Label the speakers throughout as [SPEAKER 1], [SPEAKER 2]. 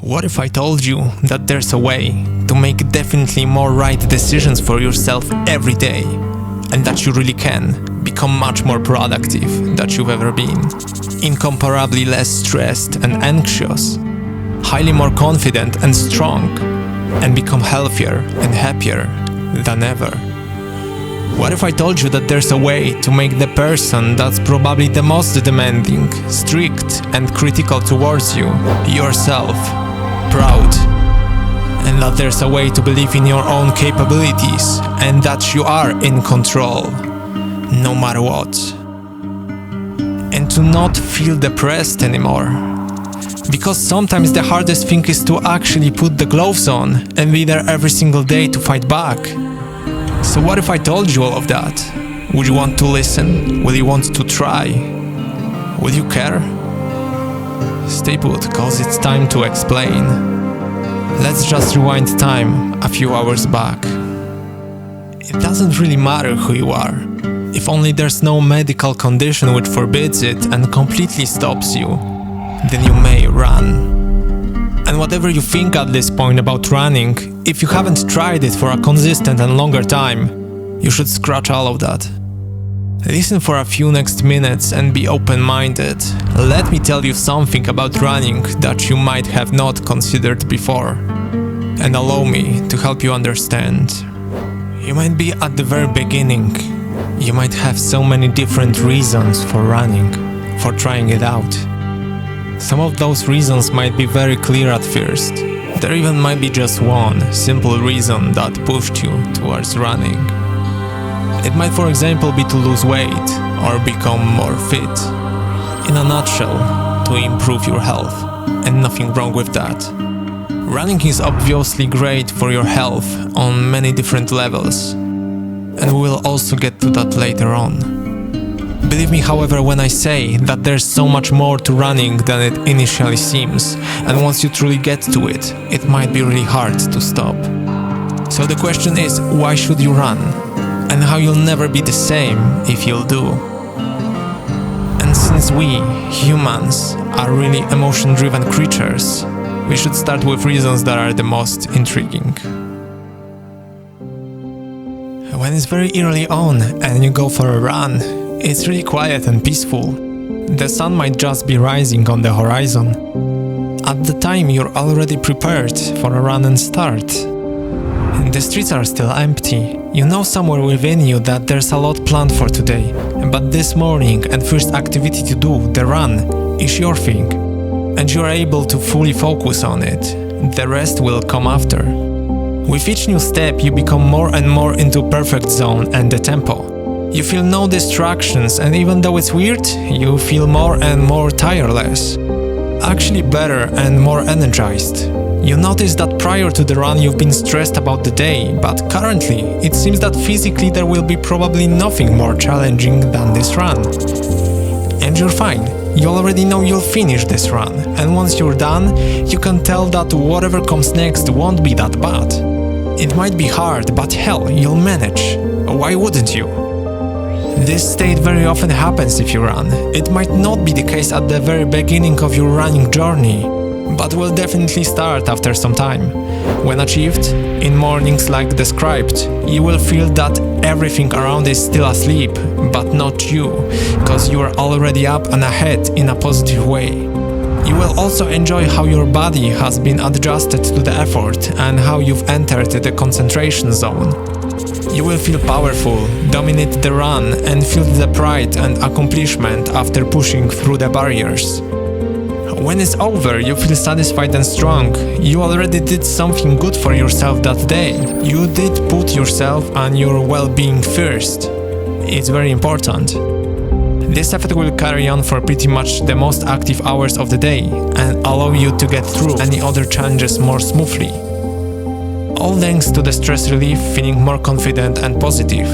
[SPEAKER 1] What if I told you that there's a way to make definitely more right decisions for yourself every day, and that you really can become much more productive than you've ever been, incomparably less stressed and anxious, highly more confident and strong, and become healthier and happier than ever? What if I told you that there's a way to make the person that's probably the most demanding, strict, and critical towards you, yourself, proud, and that there's a way to believe in your own capabilities and that you are in control, no matter what, and to not feel depressed anymore? Because sometimes the hardest thing is to actually put the gloves on and be there every single day to fight back. So what if I told you all of that? Would you want to listen? Will you want to try? Will you care? Stay put, cause it's time to explain. Let's just rewind time a few hours back. It doesn't really matter who you are, if only there's no medical condition which forbids it and completely stops you, then you may run. And whatever you think at this point about running, if you haven't tried it for a consistent and longer time, you should scratch all of that. Listen for a few next minutes and be open-minded. Let me tell you something about running that you might have not considered before, and allow me to help you understand. You might be at the very beginning. You might have so many different reasons for running, for trying it out. Some of those reasons might be very clear at first. There even might be just one simple reason that pushed you towards running. It might, for example, be to lose weight or become more fit. In a nutshell, to improve your health, and nothing wrong with that. Running is obviously great for your health on many different levels, and we will also get to that later on. Believe me, however, when I say that there's so much more to running than it initially seems, and once you truly get to it, it might be really hard to stop. So the question is, why should you run? And how you'll never be the same if you'll do. And since we, humans, are really emotion-driven creatures, we should start with reasons that are the most intriguing. When it's very early on and you go for a run, it's really quiet and peaceful. The sun might just be rising on the horizon. At the time you're already prepared for a run and start. The streets are still empty. You know somewhere within you that there's a lot planned for today, but this morning and first activity to do, the run, is your thing, and you're able to fully focus on it. The rest will come after. With each new step you become more and more into perfect zone and the tempo. You feel no distractions, and even though it's weird, you feel more and more tireless. Actually better and more energized. You notice that prior to the run you've been stressed about the day, but currently it seems that physically there will be probably nothing more challenging than this run. And you're fine. You already know you'll finish this run, and once you're done, you can tell that whatever comes next won't be that bad. It might be hard, but hell, you'll manage. Why wouldn't you? This state very often happens if you run. It might not be the case at the very beginning of your running journey, but will definitely start after some time. When achieved, in mornings like described, you will feel that everything around is still asleep, but not you, cause you are already up and ahead in a positive way. You will also enjoy how your body has been adjusted to the effort and how you've entered the concentration zone. You will feel powerful, dominate the run, and feel the pride and accomplishment after pushing through the barriers. When it's over, you feel satisfied and strong. You already did something good for yourself that day. You did put yourself and your well-being first. It's very important. This effort will carry on for pretty much the most active hours of the day and allow you to get through any other challenges more smoothly. All thanks to the stress relief, feeling more confident and positive.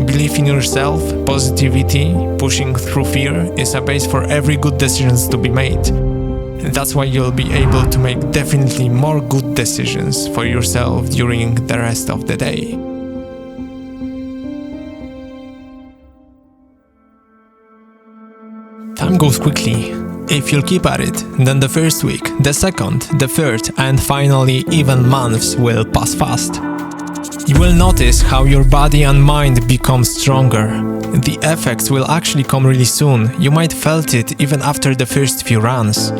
[SPEAKER 1] Belief in yourself, positivity, pushing through fear is a base for every good decisions to be made. That's why you'll be able to make definitely more good decisions for yourself during the rest of the day. Time goes quickly. If you'll keep at it, then the first week, the second, the third, and finally even months will pass fast. You will notice how your body and mind become stronger. The effects will actually come really soon. You might felt it even after the first few runs.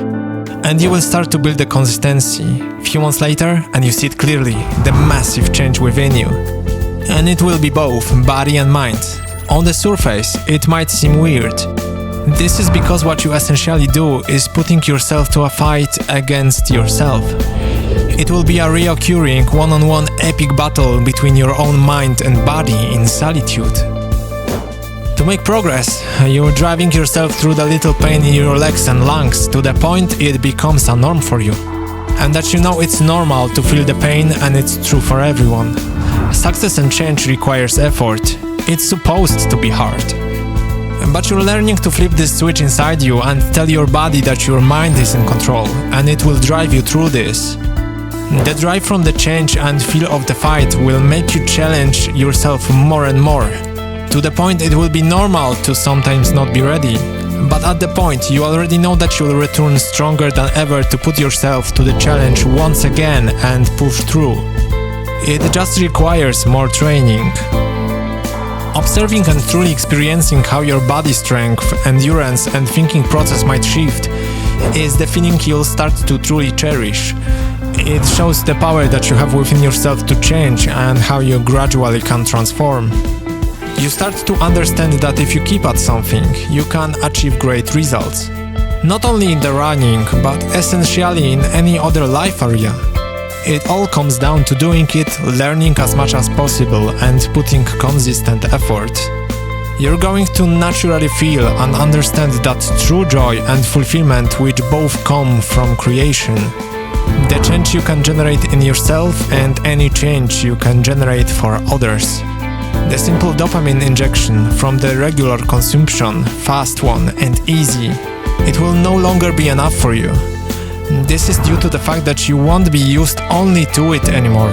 [SPEAKER 1] And you will start to build the consistency. A few months later, and you see it clearly, the massive change within you. And it will be both body and mind. On the surface, it might seem weird. This is because what you essentially do is putting yourself to a fight against yourself. It will be a reoccurring one-on-one epic battle between your own mind and body in solitude. To make progress, you're driving yourself through the little pain in your legs and lungs to the point it becomes a norm for you. And that you know it's normal to feel the pain, and it's true for everyone. Success and change requires effort. It's supposed to be hard. But you're learning to flip this switch inside you and tell your body that your mind is in control, and it will drive you through this. The drive from the change and feel of the fight will make you challenge yourself more and more. To the point it will be normal to sometimes not be ready. But at the point you already know that you'll return stronger than ever to put yourself to the challenge once again and push through. It just requires more training. Observing and truly experiencing how your body strength, endurance and thinking process might shift is the feeling you'll start to truly cherish. It shows the power that you have within yourself to change and how you gradually can transform. You start to understand that if you keep at something, you can achieve great results. Not only in the running, but essentially in any other life area. It all comes down to doing it, learning as much as possible, and putting consistent effort. You're going to naturally feel and understand that true joy and fulfillment which both come from creation. The change you can generate in yourself and any change you can generate for others. The simple dopamine injection from the regular consumption, fast one and easy, it will no longer be enough for you. This is due to the fact that you won't be used only to it anymore.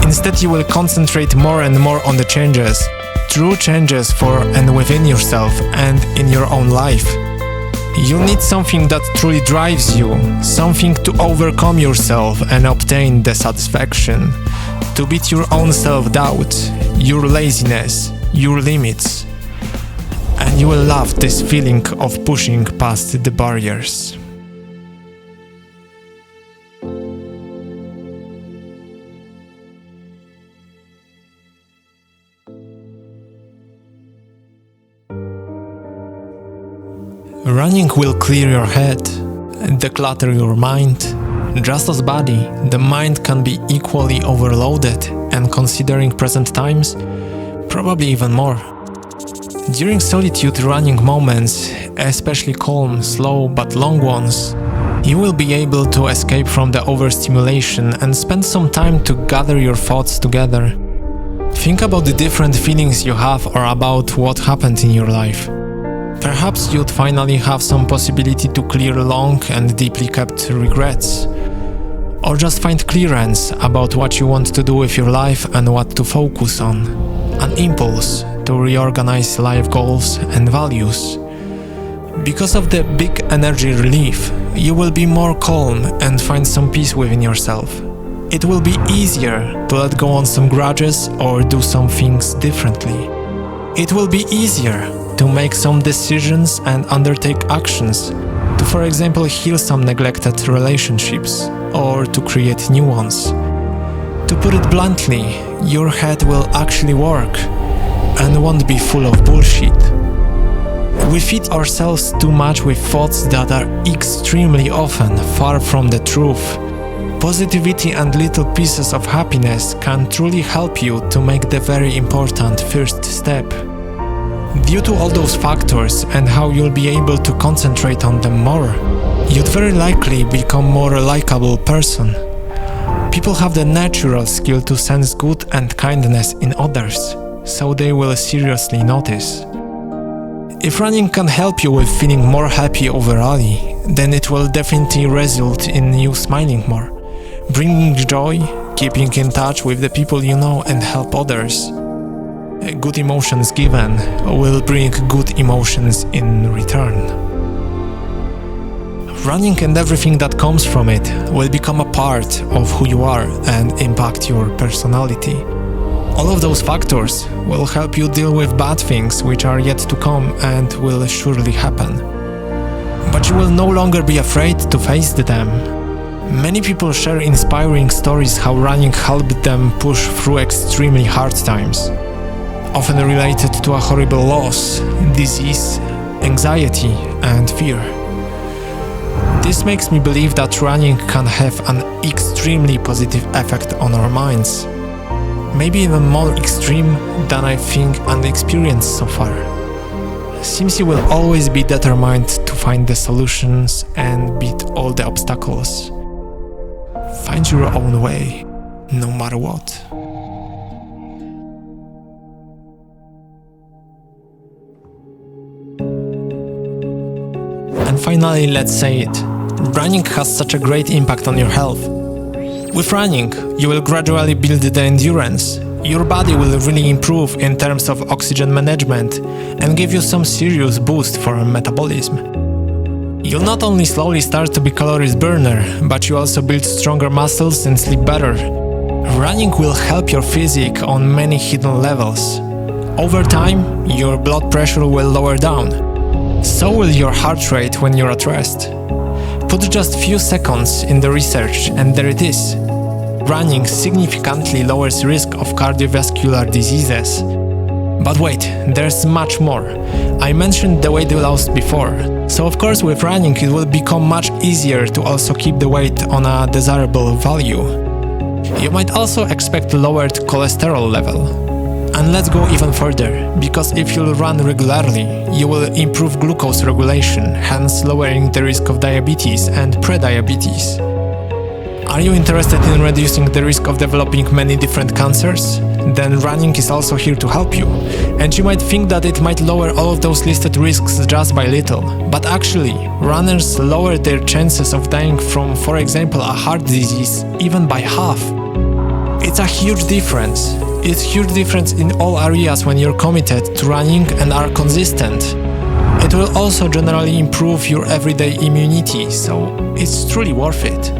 [SPEAKER 1] Instead, you will concentrate more and more on the changes, true changes for and within yourself and in your own life. You need something that truly drives you, something to overcome yourself and obtain the satisfaction, to beat your own self-doubt, your laziness, your limits. And you will love this feeling of pushing past the barriers. Running will clear your head, declutter your mind. Just as body, the mind can be equally overloaded, and considering present times, probably even more. During solitude running moments, especially calm, slow but long ones, you will be able to escape from the overstimulation and spend some time to gather your thoughts together. Think about the different feelings you have or about what happened in your life. Perhaps you'd finally have some possibility to clear long and deeply kept regrets. Or just find clearance about what you want to do with your life and what to focus on. An impulse to reorganize life goals and values. Because of the big energy relief, you will be more calm and find some peace within yourself. It will be easier to let go on some grudges or do some things differently. It will be easier to make some decisions and undertake actions to, for example, heal some neglected relationships or to create new ones. To put it bluntly, your head will actually work and won't be full of bullshit. We feed ourselves too much with thoughts that are extremely often far from the truth. Positivity and little pieces of happiness can truly help you to make the very important first step. Due to all those factors and how you'll be able to concentrate on them more, you'd very likely become more likable person. People have the natural skill to sense good and kindness in others, so they will seriously notice. If running can help you with feeling more happy overall, then it will definitely result in you smiling more, bringing joy, keeping in touch with the people you know and help others. Good emotions given will bring good emotions in return. Running and everything that comes from it will become a part of who you are and impact your personality. All of those factors will help you deal with bad things which are yet to come and will surely happen. But you will no longer be afraid to face them. Many people share inspiring stories how running helped them push through extremely hard times, often related to a horrible loss, disease, anxiety, and fear. This makes me believe that running can have an extremely positive effect on our minds, maybe even more extreme than I think and experienced so far. Seems you will always be determined to find the solutions and beat all the obstacles. Find your own way, no matter what. And finally, let's say it. Running has such a great impact on your health. With running, you will gradually build the endurance. Your body will really improve in terms of oxygen management and give you some serious boost for metabolism. You'll not only slowly start to be calories burner, but you also build stronger muscles and sleep better. Running will help your physique on many hidden levels. Over time, your blood pressure will lower down. So will your heart rate when you're at rest. Put just few seconds in the research and there it is. Running significantly lowers risk of cardiovascular diseases. But wait, there's much more. I mentioned the weight loss before, so of course with running it will become much easier to also keep the weight on a desirable value. You might also expect lowered cholesterol level. And let's go even further, because if you'll run regularly, you will improve glucose regulation, hence lowering the risk of diabetes and prediabetes. Are you interested in reducing the risk of developing many different cancers? Then running is also here to help you. And you might think that it might lower all of those listed risks just by little, but actually, runners lower their chances of dying from, for example, a heart disease even by half. It's a huge difference. It's a huge difference in all areas when you're committed to running and are consistent. It will also generally improve your everyday immunity, so it's truly worth it.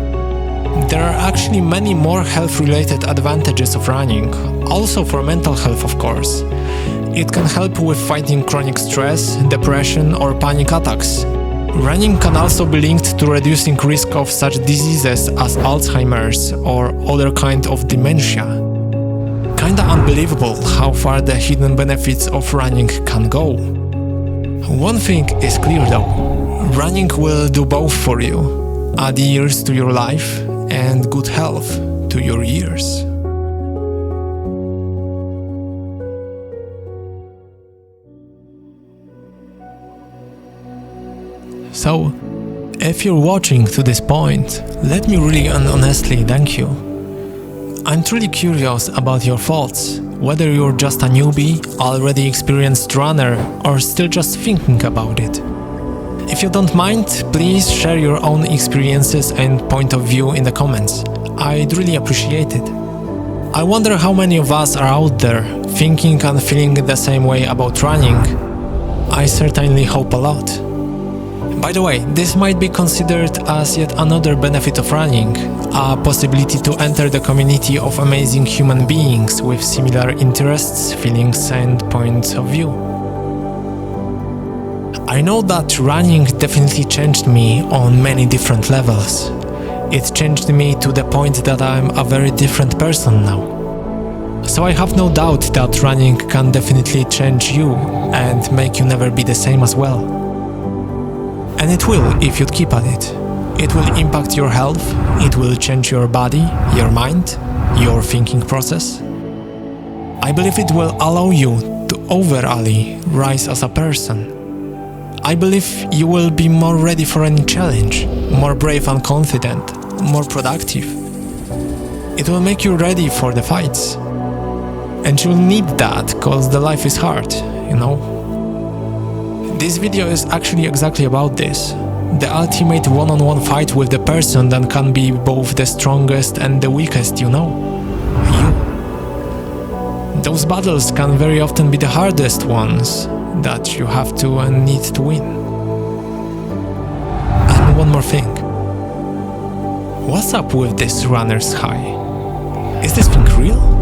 [SPEAKER 1] There are actually many more health-related advantages of running, also for mental health of course. It can help with fighting chronic stress, depression or panic attacks. Running can also be linked to reducing risk of such diseases as Alzheimer's or other kind of dementia. Kinda unbelievable how far the hidden benefits of running can go. One thing is clear though, running will do both for you, add years to your life and good health to your years. So, if you're watching to this point, let me really and honestly thank you. I'm truly curious about your thoughts, whether you're just a newbie, already experienced runner, or still just thinking about it. If you don't mind, please share your own experiences and point of view in the comments. I'd really appreciate it. I wonder how many of us are out there thinking and feeling the same way about running. I certainly hope a lot. By the way, this might be considered as yet another benefit of running, a possibility to enter the community of amazing human beings with similar interests, feelings and points of view. I know that running definitely changed me on many different levels. It changed me to the point that I'm a very different person now. So I have no doubt that running can definitely change you and make you never be the same as well. And it will if you keep at it. It will impact your health, it will change your body, your mind, your thinking process. I believe it will allow you to overall rise as a person. I believe you will be more ready for any challenge, more brave and confident, more productive. It will make you ready for the fights. And you'll need that cause the life is hard, you know? This video is actually exactly about this. The ultimate one-on-one fight with the person that can be both the strongest and the weakest, you know? You. Those battles can very often be the hardest ones that you have to and need to win. And And one more thing. What's up with this runner's high? Is this thing real?